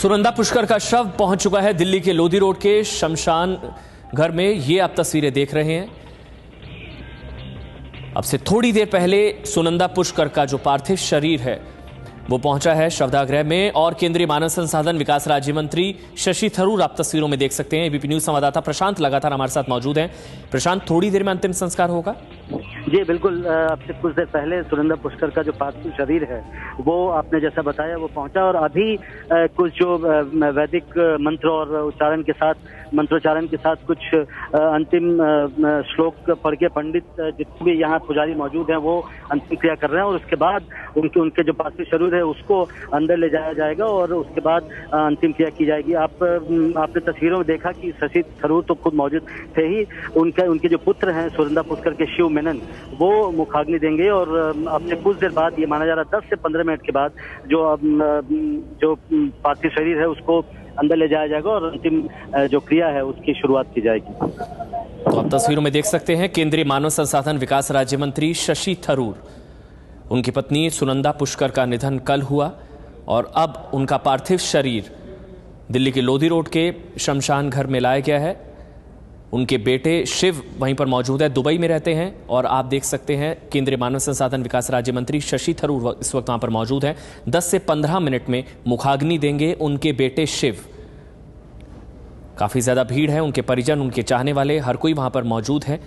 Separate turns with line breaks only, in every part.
सुनंदा पुष्कर का शव पहुंच चुका है दिल्ली के लोधी रोड के शमशान घर में। ये आप तस्वीरें देख रहे हैं। अब से थोड़ी देर पहले सुनंदा पुष्कर का जो पार्थिव शरीर है वो पहुंचा है शवदाह में और केंद्रीय मानव संसाधन विकास राज्य मंत्री शशि थरूर आप तस्वीरों में देख सकते हैं। एबीपी न्यूज संवाददाता प्रशांत लगातार हमारे साथ मौजूद हैं। प्रशांत, थोड़ी देर में अंतिम संस्कार होगा?
जी बिल्कुल, अब से कुछ देर पहले सुनंदा पुष्कर का जो पार्थिव शरीर है वो आपने जैसा बताया वो पहुंचा और अभी कुछ जो वैदिक मंत्र और मंत्रोच्चारण के साथ कुछ अंतिम श्लोक पढ़ के पंडित जितने भी यहाँ पुजारी मौजूद हैं वो अंतिम क्रिया कर रहे हैं और उसके बाद उनके जो पार्थिव शरीर है उसको अंदर ले जाया जाएगा और उसके बाद अंतिम क्रिया की जाएगी। आपने तस्वीरों में देखा कि शशि थरूर तो खुद मौजूद थे ही, उनके जो पुत्र हैं सुनंदा पुष्कर के शिव मेनन वो मुखाग्नि देंगे और अब से कुछ देर बाद ये माना जा रहा है 10 से 15 मिनट के बाद जो पार्थिव शरीर है उसको अंदर ले जाया जाएगा और अंतिम जो क्रिया है उसकी शुरुआत की जाएगी।
तो आप तस्वीरों में देख सकते हैं केंद्रीय मानव संसाधन विकास राज्य मंत्री शशि थरूर, उनकी पत्नी सुनंदा पुष्कर का निधन कल हुआ और अब उनका पार्थिव शरीर दिल्ली के लोधी रोड के शमशान घर में लाया गया है। उनके बेटे शिव वहीं पर मौजूद है, दुबई में रहते हैं और आप देख सकते हैं केंद्रीय मानव संसाधन विकास राज्य मंत्री शशि थरूर इस वक्त वहां पर मौजूद हैं। 10 से 15 मिनट में मुखाग्नि देंगे उनके बेटे शिव। काफी ज्यादा भीड़ है, उनके परिजन, उनके चाहने वाले हर कोई वहां पर मौजूद है।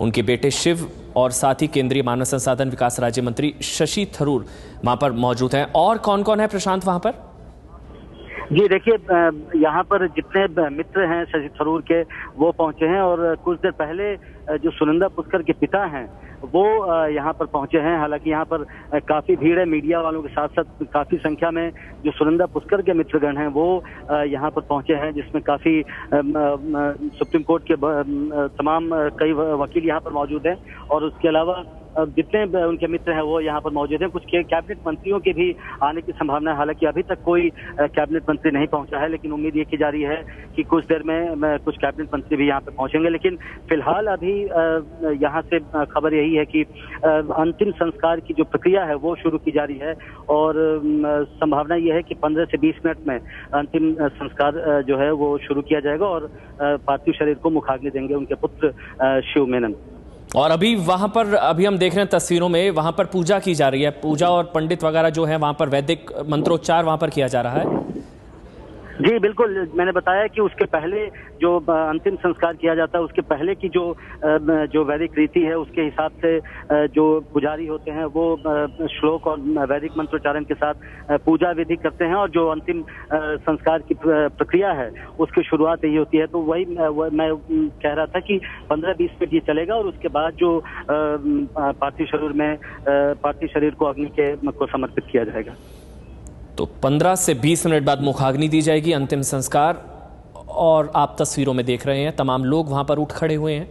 उनके बेटे शिव और साथ ही केंद्रीय मानव संसाधन विकास राज्य मंत्री शशि थरूर वहां पर मौजूद हैं। और कौन कौन है प्रशांत वहां पर?
जी देखिए, यहाँ पर जितने मित्र हैं शशि थरूर के वो पहुंचे हैं और कुछ देर पहले जो सुनंदा पुष्कर के पिता हैं वो यहाँ पर पहुंचे हैं। हालांकि यहाँ पर काफी भीड़ है, मीडिया वालों के साथ साथ काफी संख्या में जो सुनंदा पुष्कर के मित्रगण हैं वो यहाँ पर पहुंचे हैं, जिसमें काफी सुप्रीम कोर्ट के तमाम कई वकील यहाँ पर मौजूद हैं और उसके अलावा जितने उनके मित्र हैं वो यहाँ पर मौजूद हैं। कुछ कैबिनेट मंत्रियों के भी आने की संभावना है। हालांकि अभी तक कोई कैबिनेट मंत्री नहीं पहुंचा है, लेकिन उम्मीद ये की जा रही है कि कुछ देर में कुछ कैबिनेट मंत्री भी यहाँ पे पहुंचेंगे। लेकिन फिलहाल अभी यहाँ से खबर यही है कि अंतिम संस्कार की जो प्रक्रिया है वो शुरू की जा रही है और संभावना ये है कि 15 से 20 मिनट में अंतिम संस्कार जो है वो शुरू किया जाएगा और पार्थिव शरीर को मुखाग्नि देंगे उनके पुत्र शिव मेनन।
और अभी वहां पर हम देख रहे हैं तस्वीरों में वहां पर पूजा की जा रही है। पूजा और पंडित वगैरह जो है वहां पर वैदिक मंत्रोच्चार वहां पर किया जा रहा है।
जी बिल्कुल, मैंने बताया कि उसके पहले जो अंतिम संस्कार किया जाता है उसके पहले की जो वैदिक रीति है उसके हिसाब से जो पुजारी होते हैं वो श्लोक और वैदिक मंत्रोच्चारण के साथ पूजा विधि करते हैं और जो अंतिम संस्कार की प्रक्रिया है उसकी शुरुआत यही होती है। तो वही मैं कह रहा था कि 15-20 मिनट ये चलेगा और उसके बाद जो पार्थिव शरीर को अग्नि को समर्पित किया जाएगा।
तो 15 से 20 मिनट बाद मुखाग्नि दी जाएगी, अंतिम संस्कार। और आप तस्वीरों में देख रहे हैं तमाम लोग वहां पर उठ खड़े हुए हैं,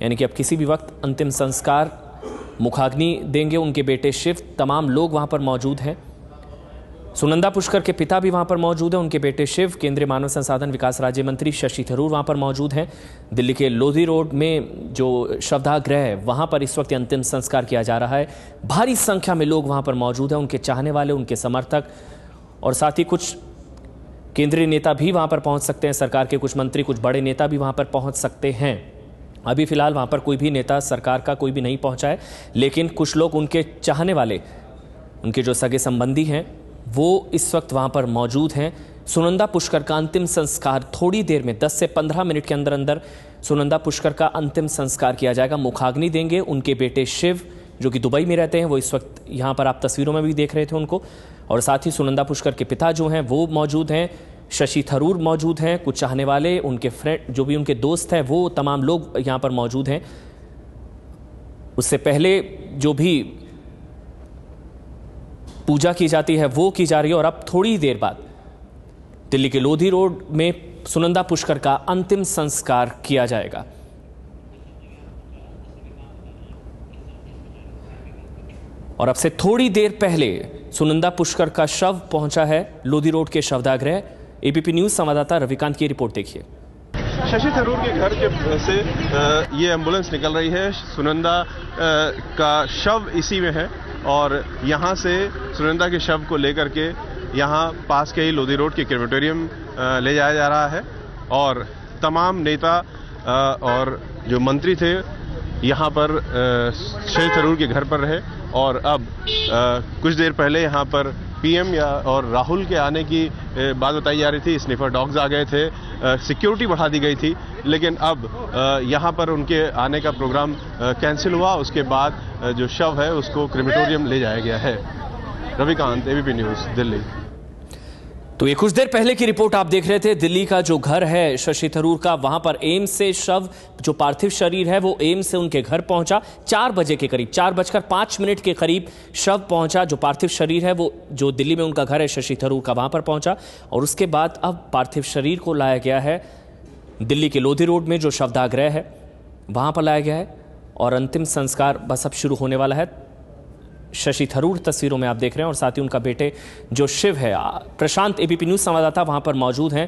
यानी कि अब किसी भी वक्त अंतिम संस्कार मुखाग्नि देंगे उनके बेटे शिव। तमाम लोग वहां पर मौजूद हैं। सुनंदा पुष्कर के पिता भी वहां पर मौजूद हैं, उनके बेटे शिव। केंद्रीय मानव संसाधन विकास राज्य मंत्री शशि थरूर वहां पर मौजूद हैं। दिल्ली के लोधी रोड में जो शवदाह गृह है वहां पर इस वक्त अंतिम संस्कार किया जा रहा है। भारी संख्या में लोग वहां पर मौजूद हैं, उनके चाहने वाले, उनके समर्थक और साथ ही कुछ केंद्रीय नेता भी वहां पर पहुंच सकते हैं। सरकार के कुछ मंत्री, कुछ बड़े नेता भी वहां पर पहुंच सकते हैं। अभी फिलहाल वहां पर कोई भी नेता सरकार का कोई भी नहीं पहुंचा है, लेकिन कुछ लोग, उनके चाहने वाले, उनके जो सगे संबंधी हैं वो इस वक्त वहां पर मौजूद हैं। सुनंदा पुष्कर का अंतिम संस्कार थोड़ी देर में 10 से 15 मिनट के अंदर अंदर सुनंदा पुष्कर का अंतिम संस्कार किया जाएगा। मुखाग्नि देंगे उनके बेटे शिव जो कि दुबई में रहते हैं, वो इस वक्त यहाँ पर आप तस्वीरों में भी देख रहे थे उनको। और साथ ही सुनंदा पुष्कर के पिता जो हैं वो मौजूद हैं, शशि थरूर मौजूद हैं, कुछ चाहने वाले, उनके फ्रेंड जो भी उनके दोस्त हैं वो तमाम लोग यहाँ पर मौजूद हैं। उससे पहले जो भी पूजा की जाती है वो की जा रही है और अब थोड़ी देर बाद दिल्ली के लोधी रोड में सुनंदा पुष्कर का अंतिम संस्कार किया जाएगा। और अब से थोड़ी देर पहले सुनंदा पुष्कर का शव पहुंचा है लोधी रोड के शवदाह गृह। एबीपी न्यूज संवाददाता रविकांत की रिपोर्ट देखिए।
शशि थरूर के घर से ये एम्बुलेंस निकल रही है। सुनंदा का शव इसी में है और यहाँ से सुनंदा के शव को लेकर के यहाँ पास के ही लोधी रोड के क्रेमेटोरियम ले जाया जा रहा है और तमाम नेता और जो मंत्री थे यहाँ पर शशि थरूर के घर पर रहे और अब कुछ देर पहले यहाँ पर पीएम और राहुल के आने की बात बताई जा रही थी। स्निफर डॉग्स आ गए थे, सिक्योरिटी बढ़ा दी गई थी, लेकिन अब यहाँ पर उनके आने का प्रोग्राम कैंसिल हुआ। उसके बाद जो शव है उसको क्रेमेटोरियम ले जाया गया है। Ravikant, ABP news, Delhi.
तो ये कुछ देर पहले की रिपोर्ट आप देख रहे थे। दिल्ली का जो घर है शशि थरूर का, वहां पर एम्स से शव, जो पार्थिव शरीर है वो एम्स से उनके घर पहुंचा 4 बजे के करीब, 4:05 के करीब शव पहुंचा। जो पार्थिव शरीर है वो जो दिल्ली में उनका घर है शशि थरूर का, वहां पर पहुंचा और उसके बाद अब पार्थिव शरीर को लाया गया है दिल्ली के लोधी रोड में जो शवदाह गृह है वहां पर लाया गया है और अंतिम संस्कार बस अब शुरू होने वाला है। शशि थरूर तस्वीरों में आप देख रहे हैं और साथ ही उनका बेटे जो शिव है। प्रशांत, एबीपी न्यूज़ संवाददाता वहां पर मौजूद हैं।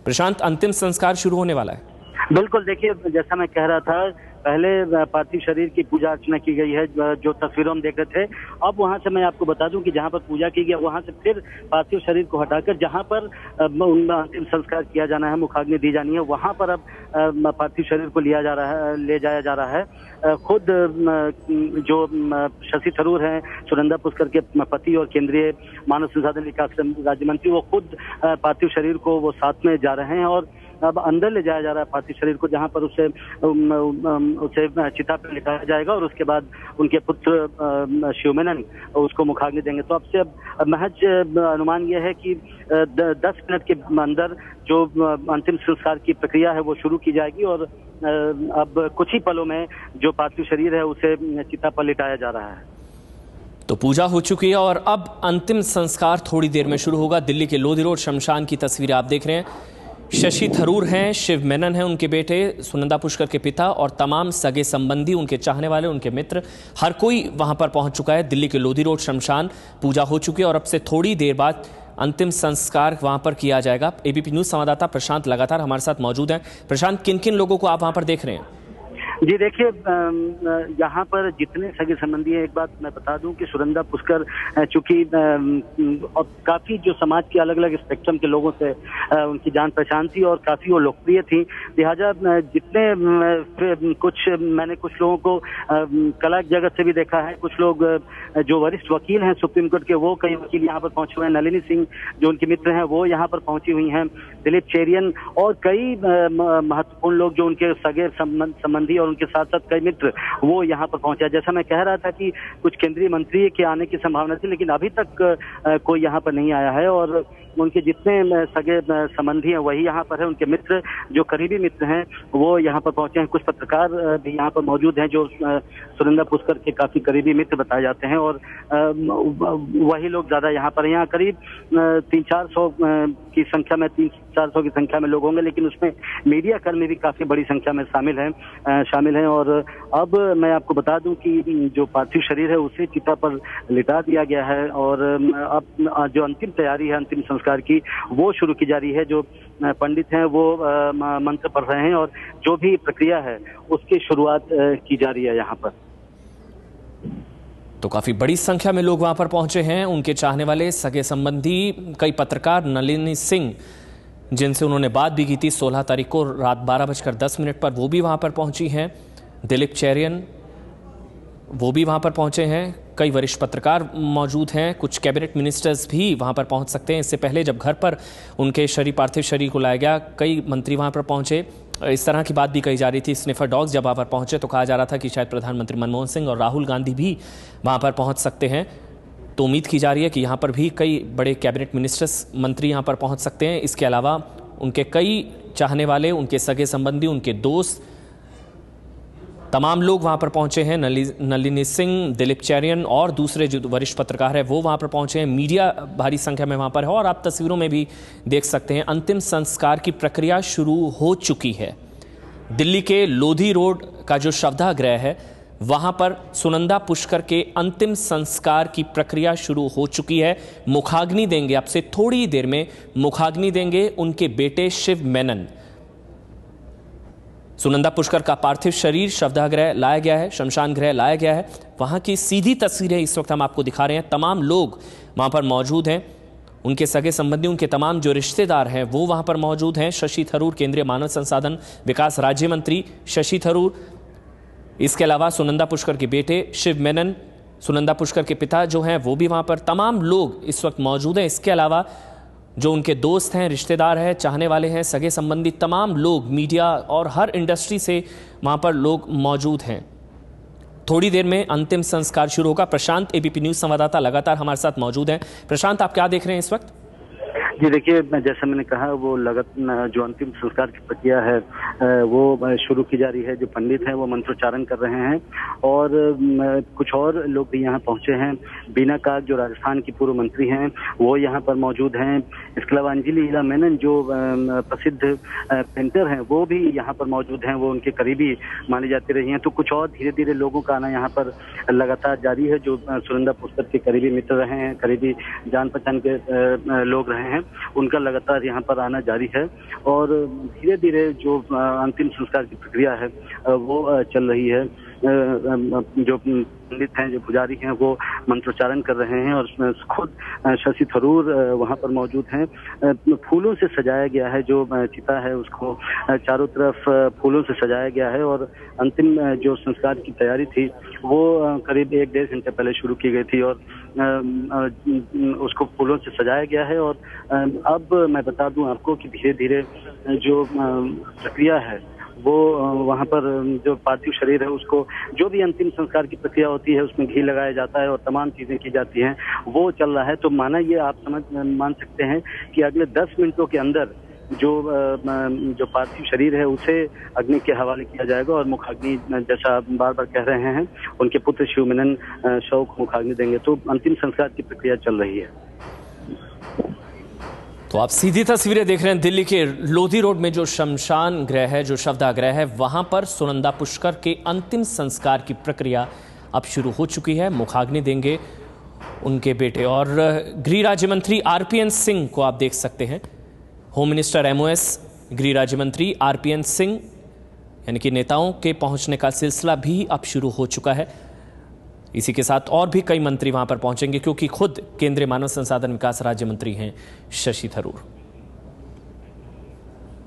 प्रशांत, अंतिम संस्कार शुरू होने वाला है।
बिल्कुल, देखिए जैसा मैं कह रहा था, पहले पार्थिव शरीर की पूजा अर्चना की गई है जो तस्वीरों में देख रहे थे। अब वहां से मैं आपको बता दूं कि जहां पर पूजा की गई वहां से फिर पार्थिव शरीर को हटाकर जहां पर अंतिम संस्कार किया जाना है, मुखाग्नि दी जानी है, वहां पर अब पार्थिव शरीर को ले जाया जा रहा है। खुद जो शशि थरूर हैं, सुनंदा पुष्कर के पति और केंद्रीय मानव संसाधन विकास राज्य मंत्री, वो खुद पार्थिव शरीर को वो साथ में जा रहे हैं और अब अंदर ले जाया जा रहा है पार्थिव शरीर को, जहां पर उसे चिता पर लिटाया जाएगा और उसके बाद उनके पुत्र शिव मेनन उसको मुखाग्नि देंगे। तो अब से अब महज अनुमान यह है कि 10 मिनट के अंदर जो अंतिम संस्कार की प्रक्रिया है वो शुरू की जाएगी और अब कुछ ही पलों में जो पार्थिव शरीर है उसे चिता पर लिटाया जा रहा है।
तो पूजा हो चुकी है और अब अंतिम संस्कार थोड़ी देर में शुरू होगा। दिल्ली के लोधी रोड शमशान की तस्वीरें आप देख रहे हैं। शशि थरूर हैं, शिव मेनन हैं उनके बेटे, सुनंदा पुष्कर के पिता और तमाम सगे संबंधी, उनके चाहने वाले, उनके मित्र, हर कोई वहां पर पहुंच चुका है। दिल्ली के लोधी रोड शमशान पूजा हो चुकी है और अब से थोड़ी देर बाद अंतिम संस्कार वहां पर किया जाएगा। एबीपी न्यूज़ संवाददाता प्रशांत लगातार हमारे साथ मौजूद हैं। प्रशांत, किन किन लोगों को आप वहां पर देख रहे हैं?
जी देखिए, यहाँ पर जितने सगे संबंधी हैं, एक बात मैं बता दूं कि सुनंदा पुष्कर चूंकि काफी जो समाज के अलग अलग स्पेक्ट्रम के लोगों से उनकी जान पहचान थी और काफी वो लोकप्रिय थी, लिहाजा जितने मैंने कुछ लोगों को कला जगत से भी देखा है, कुछ लोग जो वरिष्ठ वकील हैं सुप्रीम कोर्ट के, वो कई वकील यहाँ पर पहुंचे हुए हैं। नलिनी सिंह जो उनके मित्र हैं वो यहाँ पर पहुंची हुई हैं, दिलीप चेरियन और कई महत्वपूर्ण लोग जो उनके सगे संबंधी और उनके साथ साथ कई मित्र वो यहाँ पर पहुंचे। जैसा मैं कह रहा था कि कुछ केंद्रीय मंत्री के आने की संभावना थी, लेकिन अभी तक कोई यहाँ पर नहीं आया है और उनके जितने सगे संबंधी हैं वही यहाँ पर है। उनके मित्र जो करीबी मित्र हैं वो यहाँ पर पहुंचे हैं। कुछ पत्रकार भी यहाँ पर मौजूद हैं जो सुनंदा पुष्कर के काफी करीबी मित्र बताए जाते हैं और वही लोग ज्यादा यहाँ पर, यहाँ करीब 300-400 की संख्या में 300-400 की संख्या में लोग होंगे, लेकिन उसमें मीडिया कर्मी भी काफी बड़ी संख्या में शामिल हैं। और अब मैं आपको बता दूं कि जो पार्थिव शरीर है उसे चिता पर लिटा दिया गया है और अब जो अंतिम तैयारी है अंतिम संस्कार की वो शुरू की जा रही है। जो पंडित हैं वो मंत्र पढ़ रहे हैं और जो भी प्रक्रिया है उसकी शुरुआत की जा रही है यहाँ पर।
तो काफी बड़ी संख्या में लोग वहां पर पहुंचे हैं, उनके चाहने वाले, सगे संबंधी, कई पत्रकार, नलिनी सिंह जिनसे उन्होंने बात भी की थी 16 तारीख को रात 12:10 पर, वो भी वहां पर पहुंची हैं। दिलीप चेरियन वो भी वहां पर पहुंचे हैं। कई वरिष्ठ पत्रकार मौजूद हैं, कुछ कैबिनेट मिनिस्टर्स भी वहां पर पहुंच सकते हैं। इससे पहले जब घर पर उनके पार्थिव शरीर को लाया गया, कई मंत्री वहां पर पहुंचे। इस तरह की बात भी कही जा रही थी। स्निफर डॉग्स जब वहां पर पहुंचे तो कहा जा रहा था कि शायद प्रधानमंत्री मनमोहन सिंह और राहुल गांधी भी वहां पर पहुंच सकते हैं। तो उम्मीद की जा रही है कि यहाँ पर भी कई बड़े कैबिनेट मिनिस्टर्स, मंत्री यहाँ पर पहुँच सकते हैं। इसके अलावा उनके कई चाहने वाले, उनके सगे संबंधी, उनके दोस्त, तमाम लोग वहां पर पहुंचे हैं। नलिनी सिंह, दिलीप चेरियन और दूसरे जो वरिष्ठ पत्रकार हैं वो वहां पर पहुंचे हैं। मीडिया भारी संख्या में वहां पर है और आप तस्वीरों में भी देख सकते हैं अंतिम संस्कार की प्रक्रिया शुरू हो चुकी है। दिल्ली के लोधी रोड का जो शवदाह गृह है वहां पर सुनंदा पुष्कर के अंतिम संस्कार की प्रक्रिया शुरू हो चुकी है। मुखाग्नि देंगे, अब से थोड़ी देर में मुखाग्नि देंगे उनके बेटे शिव मेनन। सुनंदा पुष्कर का पार्थिव शरीर शवदाह गृह लाया गया है, शमशान गृह लाया गया है। वहां की सीधी तस्वीरें इस वक्त हम आपको दिखा रहे हैं। तमाम लोग वहां पर मौजूद हैं उनके सगे संबंधी, उनके तमाम जो रिश्तेदार हैं वो वहां पर मौजूद हैं। शशि थरूर, केंद्रीय मानव संसाधन विकास राज्य मंत्री शशि थरूर, इसके अलावा सुनंदा पुष्कर के बेटे शिव मेनन, सुनंदा पुष्कर के पिता जो हैं वो भी वहां पर, तमाम लोग इस वक्त मौजूद हैं। इसके अलावा जो उनके दोस्त हैं, रिश्तेदार हैं, चाहने वाले हैं, सगे संबंधी, तमाम लोग, मीडिया और हर इंडस्ट्री से वहां पर लोग मौजूद हैं। थोड़ी देर में अंतिम संस्कार शुरू होगा। प्रशांत, एबीपी न्यूज संवाददाता, लगातार हमारे साथ मौजूद हैं। प्रशांत, आप क्या देख रहे हैं इस वक्त?
जी देखिए, जैसा मैंने कहा, वो जो अंतिम संस्कार की प्रक्रिया है वो शुरू की जा रही है। जो पंडित हैं वो मंत्रोच्चारण कर रहे हैं और कुछ और लोग भी यहाँ पहुंचे हैं। बीना काग, जो राजस्थान की पूर्व मंत्री हैं, वो यहाँ पर मौजूद हैं। इसके अलावा अंजलि हीरा मेनन, जो प्रसिद्ध पेंटर हैं, वो भी यहाँ पर मौजूद हैं। वो उनके करीबी मानी जाती रही हैं। तो कुछ और धीरे धीरे लोगों का आना यहाँ पर लगातार जारी है, जो सुनंदा पुष्कर के करीबी मित्र रहे हैं, करीबी जान पहचान के लोग रहे हैं, उनका लगातार यहाँ पर आना जारी है। और धीरे धीरे जो अंतिम संस्कार की प्रक्रिया है वो चल रही है। जो पंडित हैं, जो पुजारी हैं, वो मंत्रोच्चारण कर रहे हैं और खुद शशि थरूर वहाँ पर मौजूद हैं। फूलों से सजाया गया है जो चिता है, उसको चारों तरफ फूलों से सजाया गया है और अंतिम जो संस्कार की तैयारी थी वो करीब 1-1.5 घंटे पहले शुरू की गई थी और उसको फूलों से सजाया गया है। और अब मैं बता दूं आपको कि धीरे धीरे जो प्रक्रिया है वो वहाँ पर जो पार्थिव शरीर है उसको, जो भी अंतिम संस्कार की प्रक्रिया होती है उसमें घी लगाया जाता है और तमाम चीजें की जाती हैं, वो चल रहा है। तो माना ये आप मान सकते हैं कि अगले 10 मिनटों के अंदर जो पार्थिव शरीर है उसे अग्नि के हवाले किया जाएगा और मुखाग्नि, जैसा बार बार कह रहे हैं, उनके पुत्र शिव मेनन शव को मुखाग्नि देंगे। तो अंतिम संस्कार की प्रक्रिया चल रही है।
तो आप सीधी तस्वीरें देख रहे हैं दिल्ली के लोधी रोड में जो शमशान गृह है, जो शवदाह गृह है, वहां पर सुनंदा पुष्कर के अंतिम संस्कार की प्रक्रिया अब शुरू हो चुकी है। मुखाग्नि देंगे उनके बेटे और गृह राज्य मंत्री आरपीएन सिंह को आप देख सकते हैं। होम मिनिस्टर एमओएस, गृह राज्य मंत्री आरपीएन सिंह, यानी कि नेताओं के पहुंचने का सिलसिला भी अब शुरू हो चुका है। इसी के साथ और भी कई मंत्री वहां पर पहुंचेंगे क्योंकि खुद केंद्रीय मानव संसाधन विकास राज्य मंत्री हैं शशि थरूर।